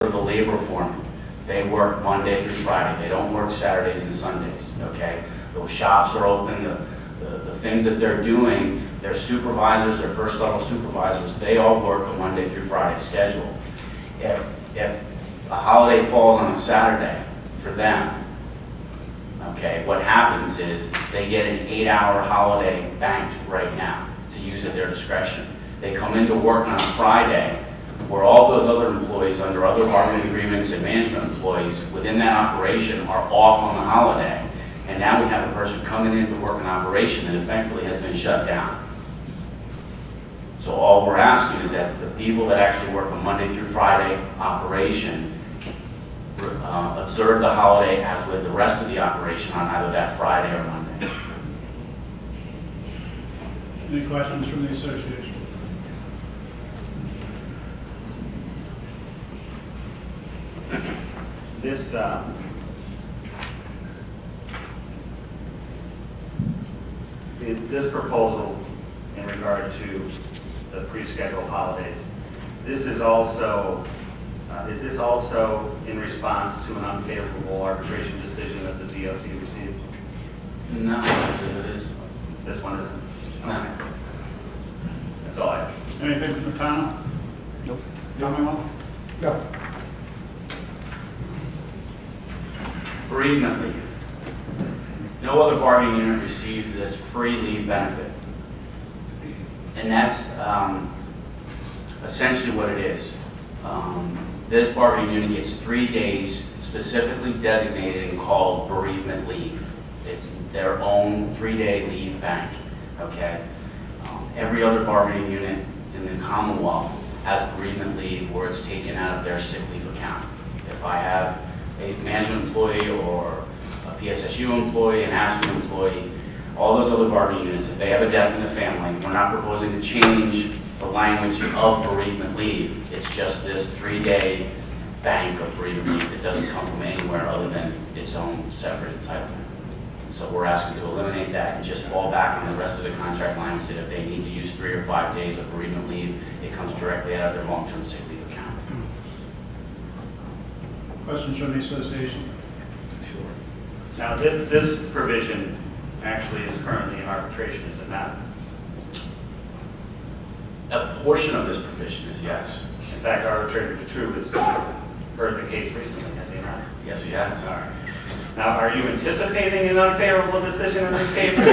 the labor foreman. They work Monday through Friday. They don't work Saturdays and Sundays, okay? Those shops are open. The things that they're doing, their supervisors, their first level supervisors, they all work a Monday through Friday schedule. If a holiday falls on a Saturday for them, okay, what happens is they get an 8-hour holiday banked right now to use at their discretion. They come into work on a Friday where all those other employees under other bargaining agreements and management employees within that operation are off on the holiday. And now we have a person coming in to work an operation that effectively has been shut down. So all we're asking is that the people that actually work a Monday through Friday operation observe the holiday as with the rest of the operation on either that Friday or Monday. Any questions from the association? This proposal in regard to the pre-scheduled holidays, this is also, is this also in response to an unfavorable arbitration decision that the DOC received? No, it is. This one isn't? No. That's all I have. Anything from the panel? Nope. Commonwealth? No. Bereavement leave. No other bargaining unit receives this free leave benefit. And that's essentially what it is. This bargaining unit gets 3 days specifically designated and called bereavement leave. It's their own 3-day leave bank, okay? Every other bargaining unit in the Commonwealth has bereavement leave where it's taken out of their sick leave account. If I have a management employee or a PSSU employee, an ASME employee, all those other bargaining units, if they have a death in the family, we're not proposing to change the language of bereavement leave. It's just this 3-day bank of bereavement leave that doesn't come from anywhere other than its own separate entitlement. So we're asking to eliminate that and just fall back on the rest of the contract language that if they need to use 3 or 5 days of bereavement leave, it comes directly out of their long-term sick leave account. Questions from the association? Sure. Now, this provision actually is currently in arbitration, is it not? A portion of this provision is yes. In fact, Arbitrator Petru has heard the case recently, has he not? Yes, he has. All right. Now, are you anticipating an unfavorable decision in this case? John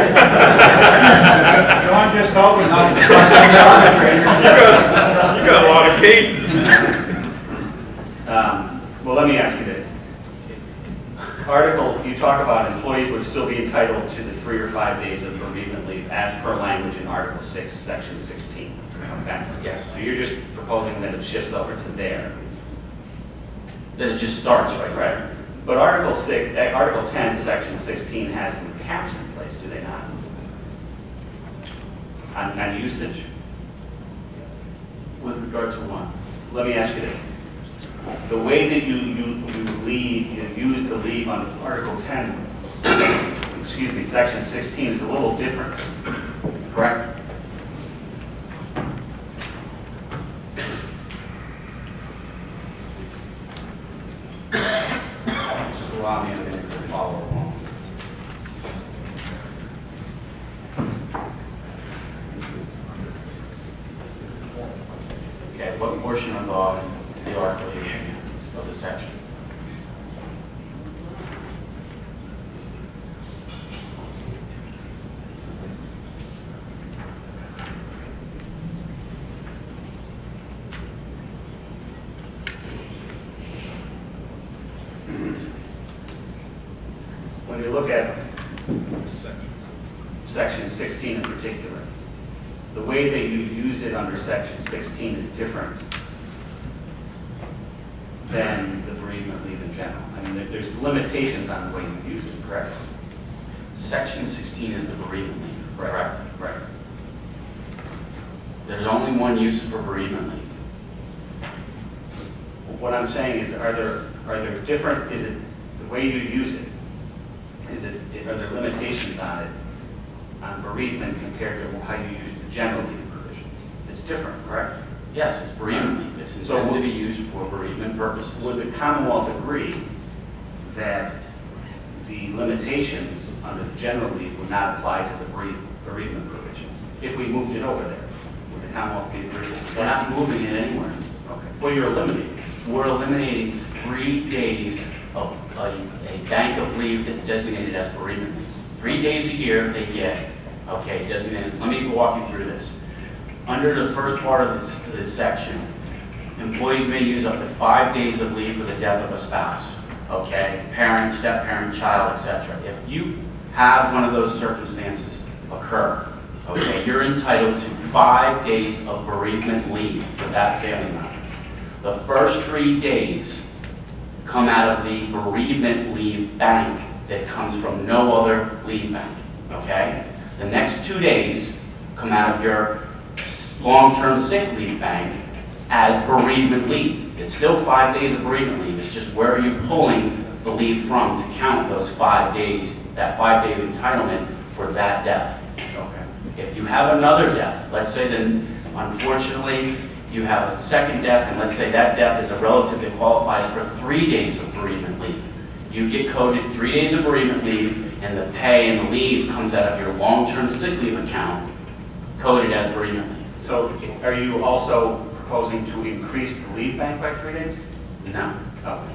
just hoping not to trust the arbitrator. You got a lot of cases. Well, let me ask you this. Article, you talk about employees would still be entitled to the 3 or 5 days of bereavement leave as per language in Article 6, Section 16. Okay? Yes. So you're just proposing that it shifts over to there. Then it just starts right there. Right. But Article 10, Section 16 has some caps in place, do they not? On usage. With regard to what? Let me ask you this. The way that you use the leave on Article 10, excuse me, Section 16 is a little different, correct? Just allow me a minute to follow along. Okay, what portion of the article of the section? When you look at Section 16 in particular, the way that you use it under Section 16 is different than the bereavement leave in general. I mean, there's limitations on the way you use it, correct? Section 16 is the bereavement leave, correct? Right. There's only one use for bereavement leave. What I'm saying is, are there different, is it the way you use it, are there limitations on it, on bereavement compared to how you use the general leave provisions? It's different, correct? Yes, it's bereavement leave. It's So intended to be used for bereavement purposes. Would the Commonwealth agree that the limitations under the general leave would not apply to the bereavement provisions if we moved it over there? Would the Commonwealth be agreeable to We're that? not moving it anywhere. Okay. Well, you're eliminating. We're eliminating 3 days of a bank of leave that's designated as bereavement leave. 3 days a year they get, okay, designated. Let me walk you through this. Under the first part of this section, employees may use up to 5 days of leave for the death of a spouse, okay? Parent, step-parent, child, etc. If you have one of those circumstances occur, okay, you're entitled to 5 days of bereavement leave for that family member. The first 3 days come out of the bereavement leave bank that comes from no other leave bank, okay? The next 2 days come out of your long-term sick leave bank as bereavement leave. It's still 5 days of bereavement leave. It's just where are you pulling the leave from to count those 5 days, that 5-day entitlement for that death. Okay. If you have another death, let's say then, unfortunately, you have a second death, and let's say that death is a relative that qualifies for 3 days of bereavement leave. You get coded 3 days of bereavement leave, and the pay and the leave comes out of your long-term sick leave account, coded as bereavement leave. So are you also proposing to increase the leave bank by 3 days? No. Okay.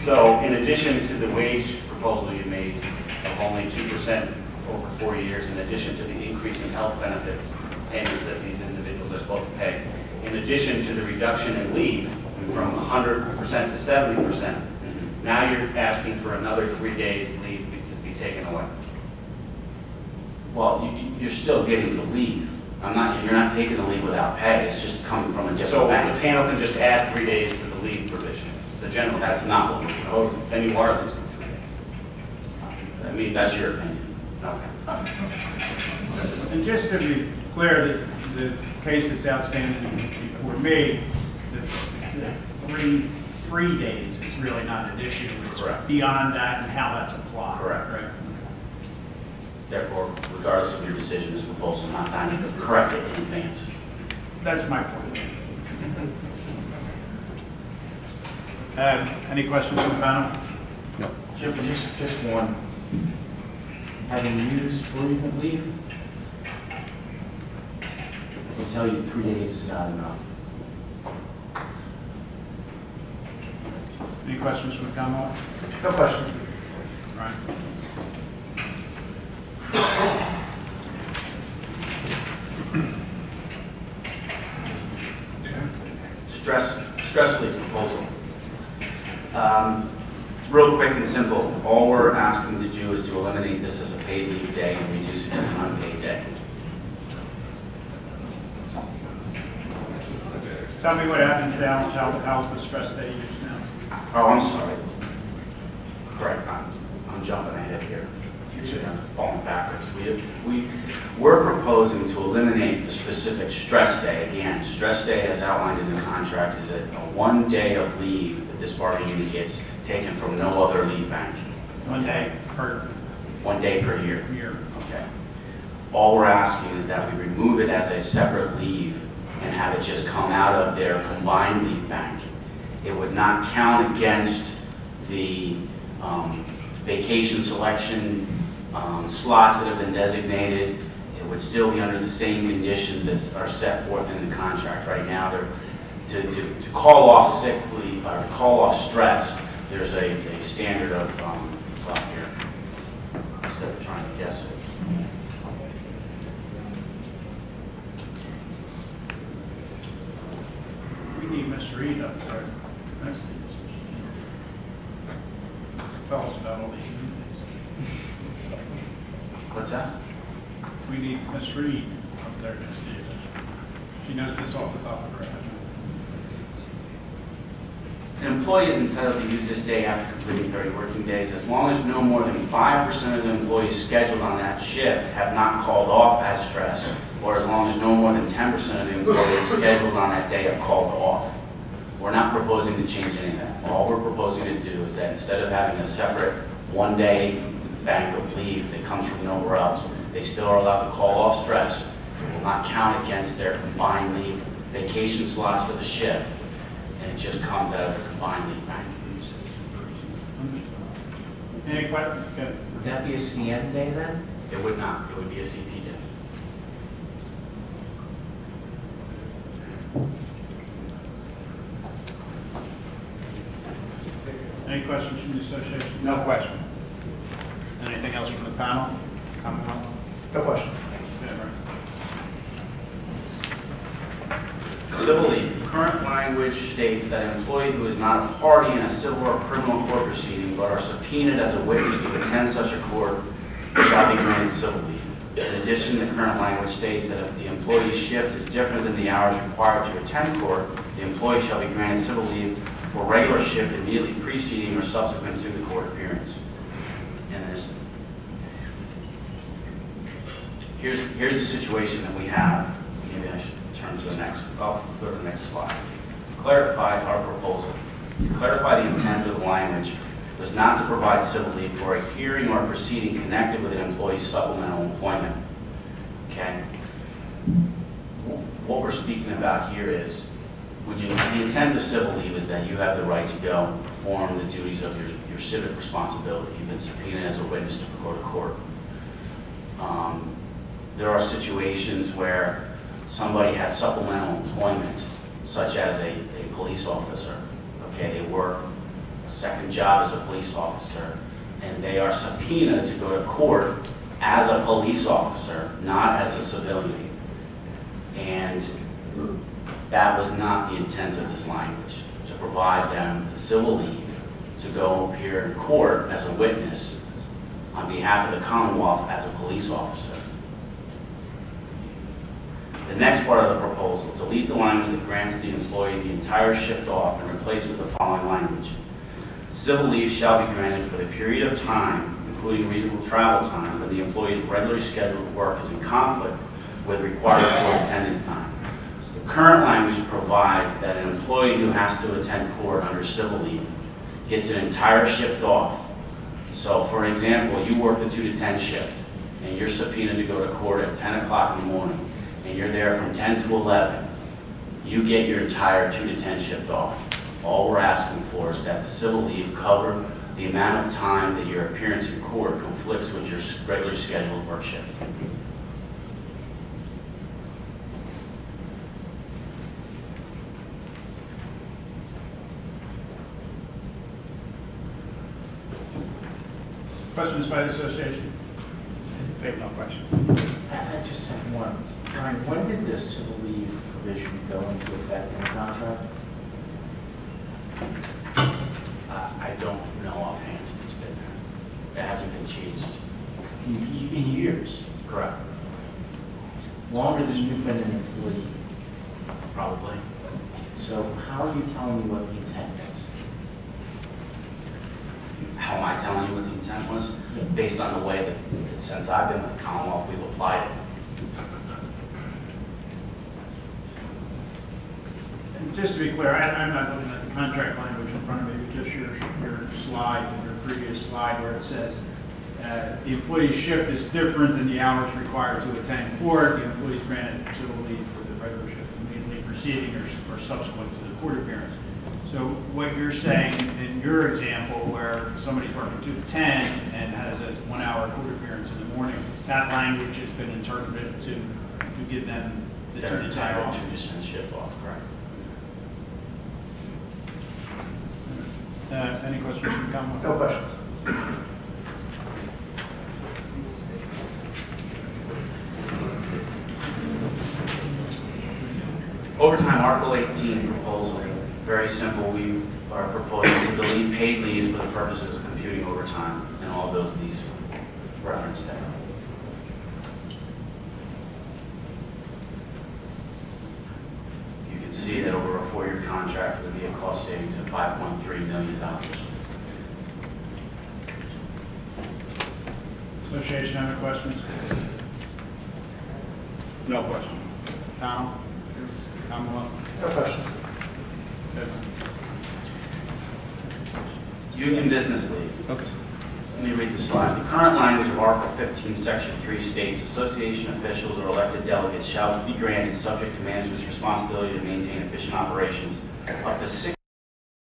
So in addition to the wage proposal you made of only 2% over 4 years, in addition to the increase in health benefits payments that these individuals are supposed to pay, in addition to the reduction in leave from 100% to 70%, now you're asking for another 3 days leave to be taken away. Well, you're still getting the leave. You're not taking the leave without pay. It's just coming from a different So the bank. panel can just add 3 days to the leave provision, the general. That's not what we're proposing. Then you are losing 3 days. I mean, that's your opinion. Okay. And just to be clear, the case that's outstanding before me, the three days is really not an issue. It's Correct. beyond that and how that's applied. Correct. Right? Therefore, regardless of your decision, this proposal is not going to correct it in advance. That's my point. Any questions from the panel? Jim, just one. Having used bereavement leave, I can tell you 3 days is not enough. Any questions from the Commonwealth? No questions. Right. Stress leave proposal. Real quick and simple, all we're asking to do is to eliminate this as a paid leave day and reduce it to an unpaid day. Tell me what happens now. How's the stress day used now? Oh, I'm sorry. Correct, I'm jumping ahead here. Usually I'm falling backwards. We're proposing to eliminate the specific stress day. Again, stress day as outlined in the contract is a 1 day of leave that this bargaining unit gets taken from no other leave bank. Okay? Per 1 day per year. year. Okay. All we're asking is that we remove it as a separate leave and have it just come out of their combined leave bank. It would not count against the vacation selection slots that have been designated. It would still be under the same conditions that are set forth in the contract right now. To call off sick leave or call off stress, there's a standard of what's up here instead of trying to guess it. We need Ms. Reed up there next to us. Tell us about all these things. What's that? We need Ms. Reed up there next to you. She knows this off the top of her head. An employee is entitled to use this day after completing 30 working days as long as no more than 5% of the employees scheduled on that shift have not called off as stress, or as long as no more than 10% of the employees scheduled on that day have called off. We're not proposing to change any of that. All we're proposing to do is that instead of having a separate 1 day bank of leave that comes from nowhere else, they still are allowed to call off stress. It will not count against their combined leave vacation slots for the shift. and it just comes out of the combined leave bank. Any questions? Okay. Would that be a CM day then? It would not, it would be a CP day. Any questions from the association? No question. Anything else from the panel? Commonwealth? No question. Yeah, right. Civil leave. Current language states that an employee who is not a party in a civil or criminal court proceeding but are subpoenaed as a witness to attend such a court shall be granted civil leave. In addition, the current language states that if the employee's shift is different than the hours required to attend court, the employee shall be granted civil leave for regular shift immediately preceding or subsequent to the court appearance. And here's the situation that we have. Maybe I should turn to the next, go to the next slide. To clarify our proposal. To clarify the intent of the language was not to provide civil leave for a hearing or proceeding connected with an employee's supplemental employment. Okay? What we're speaking about here is the intent of civil leave is that you have the right to go perform the duties of your civic responsibility. You've been subpoenaed as a witness to go to court. There are situations where somebody has supplemental employment, such as a police officer. Okay, they work a second job as a police officer, and they are subpoenaed to go to court as a police officer, not as a civilian. And that was not the intent of this language, to provide them the civil leave to go appear in court as a witness on behalf of the Commonwealth as a police officer. The next part of the proposal, delete the language that grants the employee the entire shift off and replace it with the following language. Civil leave shall be granted for the period of time, including reasonable travel time, when the employee's regularly scheduled work is in conflict with required court attendance time. The current language provides that an employee who has to attend court under civil leave gets an entire shift off. So, for example, you work the 2 to 10 shift, and you're subpoenaed to go to court at 10 o'clock in the morning, and you're there from 10 to 11. You get your entire 2 to 10 shift off. All we're asking for is that the civil leave cover the amount of time that your appearance in court conflicts with your regular scheduled work shift. Questions by the association? They have no question. I just have one. Brian, when did this civil leave provision go into effect in the contract? I don't know offhand. It's been, it hasn't been changed. In years? Correct. Longer than you've been an employee. Probably. So how are you telling me what the intent is? How am I telling you what the intent was? Yeah. Based on the way that since I've been with the Commonwealth, we've applied it. And just to be clear, I'm not looking at the contract language in front of me, but just your slide, your previous slide where it says the employee's shift is different than the hours required to attend court. The employee's granted civil leave for the regular shift immediately preceding or subsequent to the court appearance. So what you're saying in your example where somebody's working 2 to 10 and has a 1 hour court appearance in the morning, that language has been interpreted to give them the 2 Their to 10 entire off. 2 to 10 shift off, correct? Any questions from the Commonwealth? No questions. Overtime Article 18 proposal, very simple. We are proposing to delete paid leaves for the purposes of computing overtime, and all of those leaves referenced there. You can see that over a 4-year contract would be a cost savings of $5.3 million. Association, other questions? No question. Panel? Commonwealth? No questions. Union Business League. Okay. Let me read the slide. The current language of Article 15, Section 3 states, association officials or elected delegates shall be granted, subject to management's responsibility to maintain efficient operations, up to 6